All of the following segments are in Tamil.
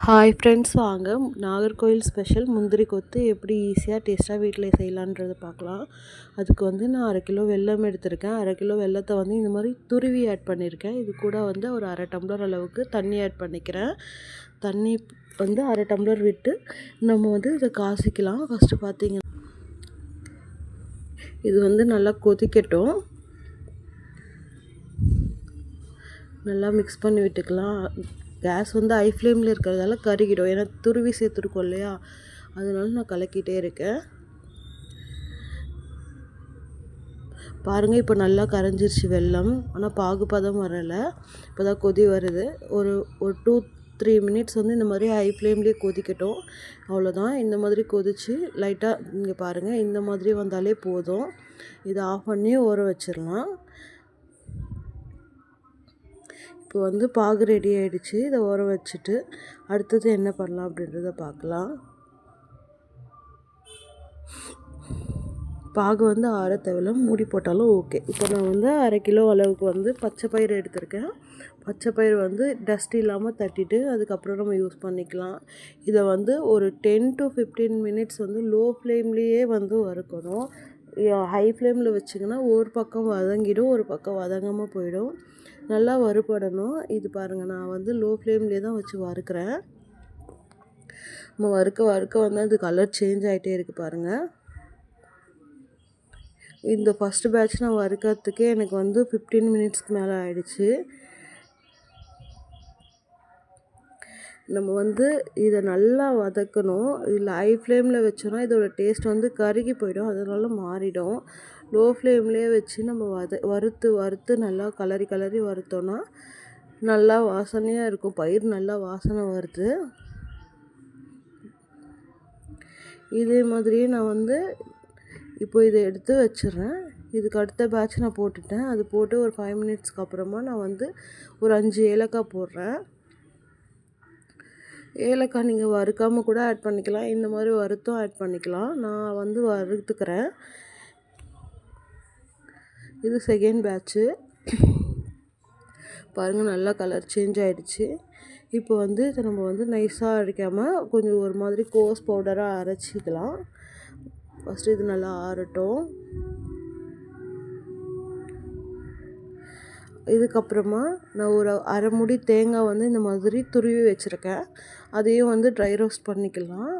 ஹாய் ஃப்ரெண்ட்ஸ், வாங்க நாகர்கோவில் ஸ்பெஷல் முந்திரி கொத்து எப்படி ஈஸியாக டேஸ்ட்டாக வீட்டில் செய்யலான்றதை பார்க்கலாம். அதுக்கு வந்து நான் 1/2 கிலோ வெல்லம் எடுத்திருக்கேன். 1/2 கிலோ வெல்லத்தை வந்து இந்த மாதிரி துருவி ஆட் பண்ணியிருக்கேன். இது கூட வந்து ஒரு 1/2 டம்ளர் அளவுக்கு தண்ணி ஆட் பண்ணிக்கிறேன். தண்ணி வந்து 1/2 டம்ளர் விட்டு நம்ம வந்து இதை காசிக்கலாம். ஃபஸ்ட்டு பார்த்தீங்கன்னா இது வந்து நல்லா கொதிக்கட்டும். நல்லா மிக்ஸ் பண்ணி விட்டுக்கலாம். கேஸ் வந்து ஹை ஃப்ளேமில் இருக்கிறதால கருகிடும், ஏன்னா துருவி சேர்த்துருக்கோம் இல்லையா, அதனால நான் கலக்கிட்டே இருக்கேன். பாருங்கள், இப்போ நல்லா கரைஞ்சிருச்சு வெல்லம். ஆனால் பாகுபதம் வரலை, இப்போ தான் கொதி வருது. ஒரு 2-3 மினிட்ஸ் வந்து இந்த மாதிரி ஹை ஃப்ளேம்லேயே கொதிக்கட்டும். அவ்வளோதான். இந்த மாதிரி கொதித்து லைட்டாக இங்கே பாருங்கள், இந்த மாதிரி வந்தாலே போதும். இதை ஆஃப் பண்ணி ஊற வச்சிடலாம். இப்போ வந்து பாகு ரெடி ஆகிடுச்சு. இதை ஊற வச்சுட்டு அடுத்தது என்ன பண்ணலாம் அப்படின்றத பார்க்கலாம். பாகு வந்து ஆற தேவையில்ல, மூடி போட்டாலும் ஓகே. இப்போ நான் வந்து 1/2 கிலோ அளவுக்கு வந்து பச்சை பயிறு எடுத்திருக்கேன். பச்சை பயிறு வந்து டஸ்ட் இல்லாமல் தட்டிட்டு அதுக்கப்புறம் நம்ம யூஸ் பண்ணிக்கலாம். இதை வந்து ஒரு 10 to 15 மினிட்ஸ் வந்து லோ ஃப்ளேம்லேயே வந்து வறுக்கணும். ஹை ஃப்ளேமில் வச்சிங்கன்னா ஒரு பக்கம் வதங்கிடும், ஒரு பக்கம் வதங்காமல் போயிடும். நல்லா வறுபடணும். இது பாருங்கள், நான் வந்து லோ ஃப்ளேம்லேயே தான் வச்சு வறுக்கிறேன். நம்ம வறுக்க வந்து அது கலர் சேஞ்ச் ஆகிட்டே இருக்குது பாருங்கள். இந்த ஃபஸ்ட்டு பேட்ச் நான் வறுக்கிறதுக்கே எனக்கு வந்து 15 மினிட்ஸ்க்கு மேலே ஆகிடுச்சு. நம்ம வந்து இதை நல்லா வதக்கணும். இதில் ஹை ஃப்ளேமில் வச்சோன்னா இதோட டேஸ்ட் வந்து கருகி போயிடும், அதனால மாறிடும். லோ ஃப்ளேம்லேயே வச்சு நம்ம வறுத்து நல்லா கலரி வறுத்தோன்னா நல்லா வாசனையாக இருக்கும். பயிர் நல்லா வாசனை வருது. இதே மாதிரியே நான் வந்து இப்போ இதை எடுத்து வச்சிடுறேன். இதுக்கு அடுத்த பேட்ச் நான் போட்டுட்டேன். அது போட்டு ஒரு 5 மினிட்ஸ்க்கு அப்புறமா நான் வந்து ஒரு 5 ஏலக்காய் போடுறேன். ஏலக்காய் நீங்கள் வறுக்காமல் கூட ஆட் பண்ணிக்கலாம், இந்த மாதிரி வறுத்தும் ஆட் பண்ணிக்கலாம். நான் வந்து வறுத்துக்கிறேன். இது செகண்ட் பேட்ச்சு. பாருங்கள், நல்லா கலர் சேஞ்ச் ஆகிடுச்சு. இப்போ வந்து இதை நம்ம வந்து நைஸாக அரைக்காமல் கொஞ்சம் ஒரு மாதிரி கோஸ் பவுடராக அரைச்சிக்கலாம். ஃபஸ்ட்டு இது நல்லா ஆறட்டும். இதுக்கப்புறமா நான் ஒரு 1/2 மூடி தேங்காய் வந்து இந்த மாதிரி துருவி வச்சுருக்கேன். அதையும் வந்து ட்ரை ரோஸ்ட் பண்ணிக்கலாம்.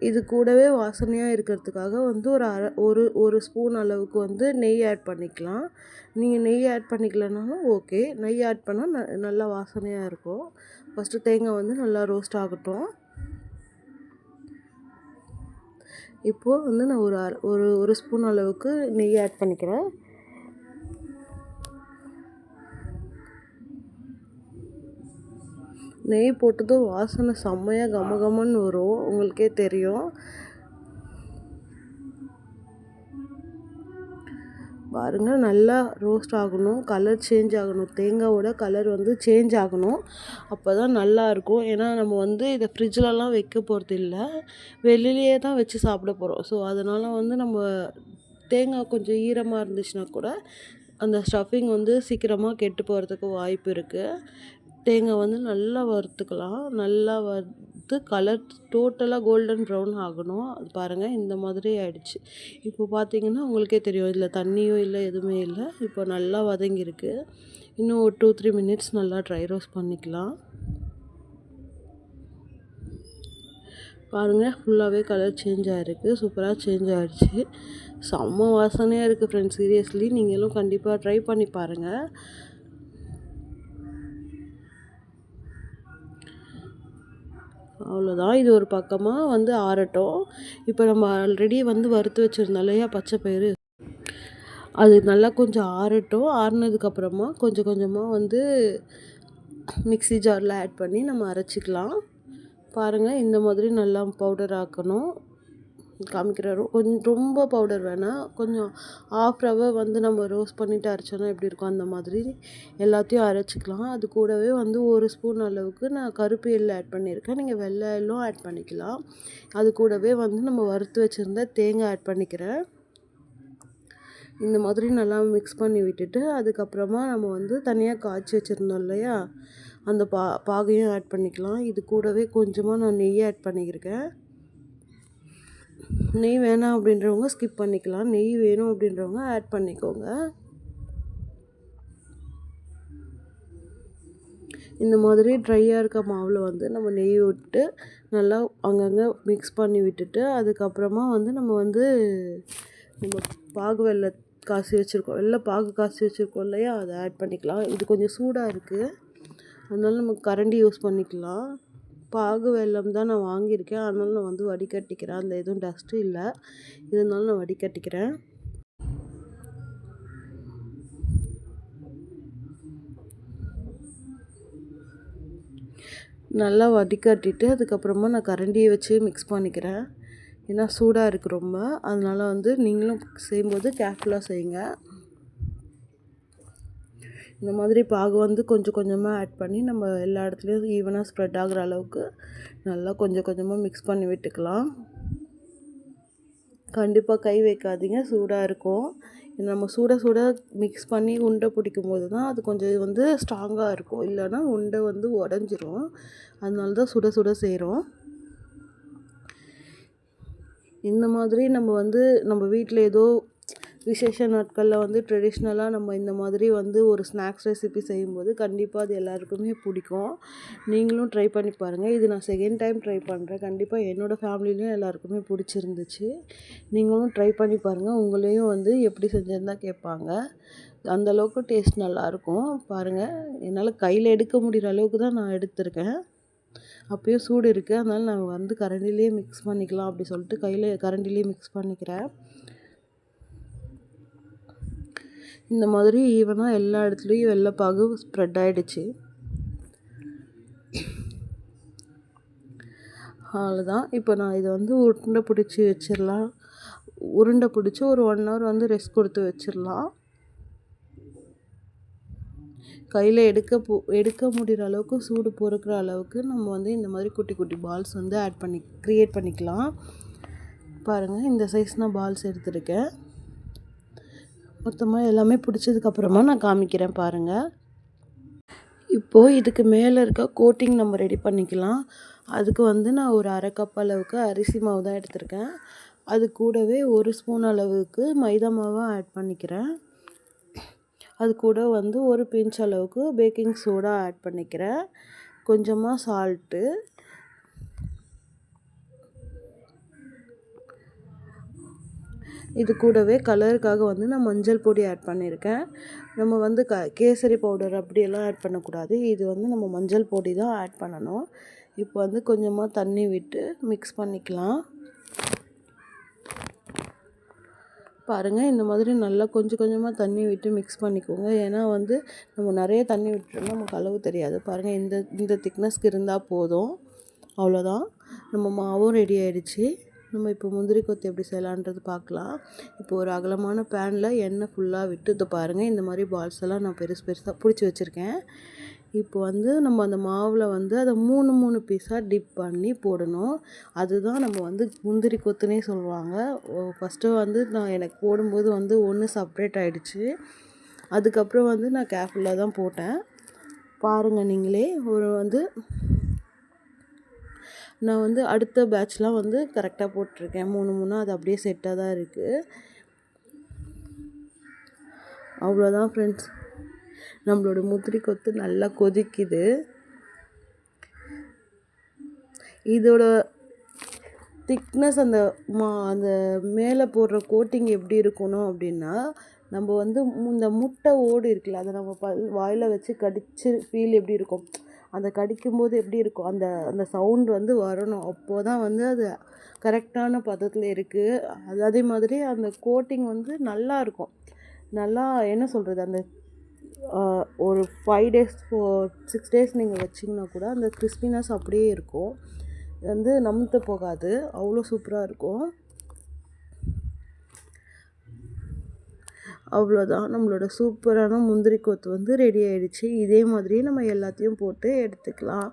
இது கூடவே வாசனையாக இருக்கிறதுக்காக வந்து ஒரு ஸ்பூன் அளவுக்கு வந்து நெய் ஆட் பண்ணிக்கலாம். நீங்கள் நெய் ஆட் பண்ணிக்கலனாலும் ஓகே, நெய் ஆட் பண்ணால் நல்லா வாசனையாக இருக்கும். ஃபஸ்ட்டு தேங்காய் வந்து நல்லா ரோஸ்ட் ஆகட்டும். இப்போது வந்து நான் ஒரு ஸ்பூன் அளவுக்கு நெய் ஆட் பண்ணிக்கிறேன். நெய் போட்டதும் வாசனை செம்மையாக கமகமன்னு வரும், உங்களுக்கே தெரியும். பாருங்கள், நல்லா ரோஸ்ட் ஆகணும், கலர் சேஞ்ச் ஆகணும். தேங்காயோட கலர் வந்து சேஞ்ச் ஆகணும், அப்போ தான் நல்லாயிருக்கும். ஏன்னா நம்ம வந்து இதை ஃப்ரிட்ஜிலலாம் வைக்க போகிறது இல்லை, வெளியிலேயே தான் வச்சு சாப்பிட போகிறோம். ஸோ அதனால் வந்து நம்ம தேங்காய் கொஞ்சம் ஈரமாக இருந்துச்சுன்னா கூட அந்த ஸ்டஃபிங் வந்து சீக்கிரமாக கெட்டு போகிறதுக்கு வாய்ப்பு இருக்குது. தேங்காய் வந்து நல்லா வறுத்துக்கலாம். நல்லா வறுத்து கலர் டோட்டலாக கோல்டன் ப்ரௌன் ஆகணும். அது பாருங்கள், இந்த மாதிரி ஆகிடுச்சு. இப்போ பார்த்தீங்கன்னா உங்களுக்கே தெரியும், இதில் தண்ணியும் இல்லை, எதுவுமே இல்லை. இப்போ நல்லா வதங்கியிருக்கு. இன்னும் ஒரு 2-3 மினிட்ஸ் நல்லா ட்ரை ரோஸ்ட் பண்ணிக்கலாம். பாருங்கள், ஃபுல்லாகவே கலர் சேஞ்ச் ஆகிருக்கு, சூப்பராக சேஞ்ச் ஆகிடுச்சு. செம்ம வாசனையாக இருக்குது ஃப்ரெண்ட்ஸ். சீரியஸ்லி நீங்களும் கண்டிப்பாக ட்ரை பண்ணி பாருங்கள். அவ்வளோதான். இது ஒரு பக்கமாக வந்து ஆறட்டும். இப்போ நம்ம ஆல்ரெடி வந்து வறுத்து வச்சுருந்தோம் இல்லையா பச்சை பயிறு, அது நல்லா கொஞ்சம் ஆறட்டும். ஆறுனதுக்கப்புறமா கொஞ்சம் கொஞ்சமாக வந்து மிக்ஸி ஜாரில் ஆட் பண்ணி நம்ம அரைச்சிக்கலாம். பாருங்கள், இந்த மாதிரி நல்லா பவுடர் ஆக்கணும். காமிக்கிறாரு. கொஞ்சம் ரொம்ப பவுடர் வேணாம், கொஞ்சம் ஆஃப் ரவை வந்து நம்ம ரோஸ்ட் பண்ணிவிட்டு அரைச்சோன்னா எப்படி இருக்கும் அந்த மாதிரி எல்லாத்தையும் அரைச்சிக்கலாம். அது கூடவே வந்து ஒரு ஸ்பூன் அளவுக்கு நான் கருப்பு எள்ளு ஆட் பண்ணியிருக்கேன். நீங்கள் வெள்ளை எள்ளும் ஆட் பண்ணிக்கலாம். அது கூடவே வந்து நம்ம வறுத்து வச்சுருந்த தேங்காய் ஆட் பண்ணிக்கிறேன். இந்த மாதிரி நல்லா மிக்ஸ் பண்ணி விட்டுட்டு அதுக்கப்புறமா நம்ம வந்து தனியாக காய்ச்சி வச்சுருந்தோம் இல்லையா, அந்த பாகையும் ஆட் பண்ணிக்கலாம். இது கூடவே கொஞ்சமாக நான் நெய் ஆட் பண்ணியிருக்கேன். நெய் வேணாம் அப்படின்றவங்க ஸ்கிப் பண்ணிக்கலாம். நெய் வேணும் அப்படின்றவங்க ஆட் பண்ணிக்கோங்க. இந்த மாதிரி ட்ரையாக இருக்க மாவில் வந்து நம்ம நெய் விட்டு நல்லா அங்கங்கே மிக்ஸ் பண்ணி விட்டுட்டு, அதுக்கப்புறமா வந்து நம்ம பாகு காய்ச்சி வச்சுருக்கோம், பாகு காய்ச்சி வச்சுருக்கோம் இல்லையா, அதை ஆட் பண்ணிக்கலாம். இது கொஞ்சம் சூடாக இருக்குது, அதனால நம்ம கரண்டி யூஸ் பண்ணிக்கலாம். பாகு வெல்லம் தான் நான் வாங்கியிருக்கேன், அதனால நான் வந்து வடிகட்டிக்கிறேன். அதில் எதுவும் டஸ்ட்டு இல்லை, இருந்தாலும் நான் வடிகட்டிக்கிறேன். நல்லா வடிகட்டிட்டு அதுக்கப்புறமா நான் கரண்டியை வச்சு மிக்ஸ் பண்ணிக்கிறேன். ஏன்னா சூடாக இருக்குது ரொம்ப, அதனால் வந்து நீங்களும் செய்யும்போது கேர்ஃபுல்லாக செய்யுங்க. இந்த மாதிரி பாகு வந்து கொஞ்சம் கொஞ்சமாக ஆட் பண்ணி நம்ம எல்லா இடத்துலையும் ஈவனாக ஸ்ப்ரெட் ஆகிற அளவுக்கு நல்லா கொஞ்சம் கொஞ்சமாக மிக்ஸ் பண்ணி விட்டுக்கலாம். கண்டிப்பாக கை வைக்காதீங்க, சூடாக இருக்கும். நம்ம சுட மிக்ஸ் பண்ணி உருண்டை பிடிக்கும் போது தான் அது கொஞ்சம் வந்து ஸ்ட்ராங்காக இருக்கும், இல்லைன்னா உருண்டை வந்து உடஞ்சிரும். அதனால தான் சுட செய்கிறோம். இந்த மாதிரி நம்ம வீட்டில் ஏதோ விசேஷ நாட்களில் வந்து ட்ரெடிஷ்னலாக நம்ம இந்த மாதிரி வந்து ஒரு ஸ்நாக்ஸ் ரெசிபி செய்யும்போது கண்டிப்பாக அது எல்லாருக்குமே பிடிக்கும். நீங்களும் ட்ரை பண்ணி பாருங்கள். இது நான் செகண்ட் டைம் ட்ரை பண்ணுறேன். கண்டிப்பாக என்னோடய ஃபேமிலிலையும் எல்லாருக்குமே பிடிச்சிருந்துச்சு. நீங்களும் ட்ரை பண்ணி பாருங்கள். உங்களையும் வந்து எப்படி செஞ்சிருந்தா கேட்பாங்க. அந்தளவுக்கு டேஸ்ட் நல்லாயிருக்கும். பாருங்கள், என்னால் கையில் எடுக்க முடிகிற அளவுக்கு தான் நான் எடுத்திருக்கேன். அப்போயும் சூடு இருக்குது, அதனால் நான் வந்து கரண்டிலேயே மிக்ஸ் பண்ணிக்கலாம் அப்படி சொல்லிட்டு கரண்டிலேயே மிக்ஸ் பண்ணிக்கிறேன். இந்த மாதிரி ஈவனாக எல்லா இடத்துலையும் வெள்ளைப்பாகு ஸ்ப்ரெட் ஆகிடுச்சு. அவ்வளோதான். இப்போ நான் இதை வந்து உருண்டை பிடிச்சி வச்சிடலாம். உருண்டை பிடிச்சி ஒரு 1 hour வந்து ரெஸ்ட் கொடுத்து வச்சிடலாம். கையில் எடுக்க முடிகிற அளவுக்கு சூடு பொறுக்கிற அளவுக்கு நம்ம வந்து இந்த மாதிரி குட்டி குட்டி பால்ஸ் வந்து க்ரியேட் பண்ணிக்கலாம். பாருங்கள், இந்த சைஸ் நான் பால்ஸ் எடுத்துருக்கேன். மொத்தமாக எல்லாமே பிடிச்சதுக்கப்புறமா நான் காமிக்கிறேன் பாருங்கள். இப்போது இதுக்கு மேலே இருக்க கோட்டிங் நம்ம ரெடி பண்ணிக்கலாம். அதுக்கு வந்து நான் ஒரு 1/2 கப் அளவுக்கு அரிசி மாவு தான் எடுத்திருக்கேன். அது கூடவே 1 ஸ்பூன் அளவுக்கு மைதா மாவை ஆட் பண்ணிக்கிறேன். அது கூட வந்து ஒரு பிஞ்ச் அளவுக்கு பேக்கிங் சோடா ஆட் பண்ணிக்கிறேன். கொஞ்சமாக சால்ட்டு, இது கூடவே கலருக்காக வந்து நான் மஞ்சள் பொடி ஆட் பண்ணியிருக்கேன். நம்ம வந்து கேசரி பவுடர் அப்படியெல்லாம் ஆட் பண்ணக்கூடாது. இது வந்து நம்ம மஞ்சள் பொடி தான் ஆட் பண்ணணும். இப்போ வந்து கொஞ்சமாக தண்ணி விட்டு மிக்ஸ் பண்ணிக்கலாம். பாருங்கள், இந்த மாதிரி நல்லா கொஞ்சம் கொஞ்சமாக தண்ணி விட்டு மிக்ஸ் பண்ணிக்கோங்க. ஏன்னா வந்து நம்ம நிறைய தண்ணி விட்டுட்டோம்னா நமக்கு அளவு தெரியாது. பாருங்கள், இந்த திக்னஸ்க்கு இருந்தால் போதும். அவ்வளோதான், நம்ம மாவும் ரெடி ஆகிடுச்சு. நம்ம இப்போ முந்திரி கொத்து எப்படி செய்யலான்றது பார்க்கலாம். இப்போ ஒரு அகலமான பேனில் எண்ணெய் ஃபுல்லாக விட்டு இதை பாருங்கள், இந்த மாதிரி பால்ஸ் எல்லாம் நான் பெருசாக பிடிச்சி வச்சுருக்கேன். இப்போ வந்து நம்ம அந்த மாவில் வந்து அதை 3 பீஸாக டிப் பண்ணி போடணும். அதுதான் நம்ம வந்து முந்திரி கொத்துனே சொல்லுவாங்க. ஃபஸ்ட்டு வந்து எனக்கு போடும்போது வந்து ஒன்று செப்ரேட் ஆகிடுச்சு. அதுக்கப்புறம் வந்து நான் கேர்ஃபுல்லாக தான் போட்டேன். பாருங்கள் நீங்களே. நான் வந்து அடுத்த பேட்ச்லாம் வந்து கரெக்டாக போட்டிருக்கேன். 3 அது அப்படியே செட்டாக தான் இருக்குது. அவ்வளோதான் ஃப்ரெண்ட்ஸ், நம்மளோட முந்திரி கொத்து நல்லா கொதிக்குது. இதோட திக்னஸ் அந்த மேலே போடுற கோட்டிங் எப்படி இருக்கணும் அப்படின்னா, நம்ம வந்து இந்த முட்டை ஓடு இருக்குல்ல, அதை நம்ம வாயில் வச்சு கடிச்சு ஃபீல் எப்படி இருக்கும், அந்த கடிக்கும்போது எப்படி இருக்கும், அந்த சவுண்ட் வந்து வரணும். அப்போது தான் வந்து அது கரெக்டான பதத்தில் இருக்குது. அதே மாதிரி அந்த கோட்டிங் வந்து நல்லா இருக்கும். நல்லா என்ன சொல்கிறது, அந்த ஒரு 5 days 6 days நீங்கள் வச்சிங்கன்னா கூட அந்த கிறிஸ்பினஸ் அப்படியே இருக்கும். வந்து நமுத்து போகாது, அவ்வளோ சூப்பராக இருக்கும். அவ்வளோதான், நம்மளோட சூப்பரான முந்திரி கொத்து வந்து ரெடி ஆகிடுச்சு. இதே மாதிரியே நம்ம எல்லாத்தையும் போட்டு எடுத்துக்கலாம்.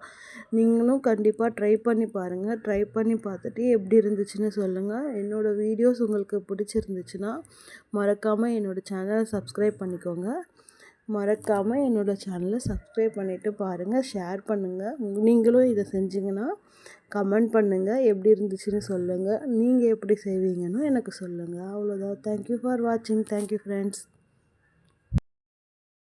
நீங்களும் கண்டிப்பாக ட்ரை பண்ணி பாருங்கள். ட்ரை பண்ணி பார்த்துட்டு எப்படி இருந்துச்சுன்னு சொல்லுங்கள். என்னோடய வீடியோஸ் உங்களுக்கு பிடிச்சிருந்துச்சுன்னா மறக்காமல் என்னோடய சேனலை சப்ஸ்கிரைப் பண்ணிக்கோங்க. மறக்காமல் என்னோடய சேனலை சப்ஸ்கிரைப் பண்ணிவிட்டு பாருங்கள், ஷேர் பண்ணுங்கள். நீங்களும் இதை செஞ்சிங்கன்னா கமெண்ட் பண்ணுங்கள், எப்படி இருந்துச்சுன்னு சொல்லுங்கள். நீங்கள் எப்படி செய்வீங்கன்னு எனக்கு சொல்லுங்கள். அவ்வளோதான். தேங்க்யூ ஃபார் வாட்சிங். Thank you friends.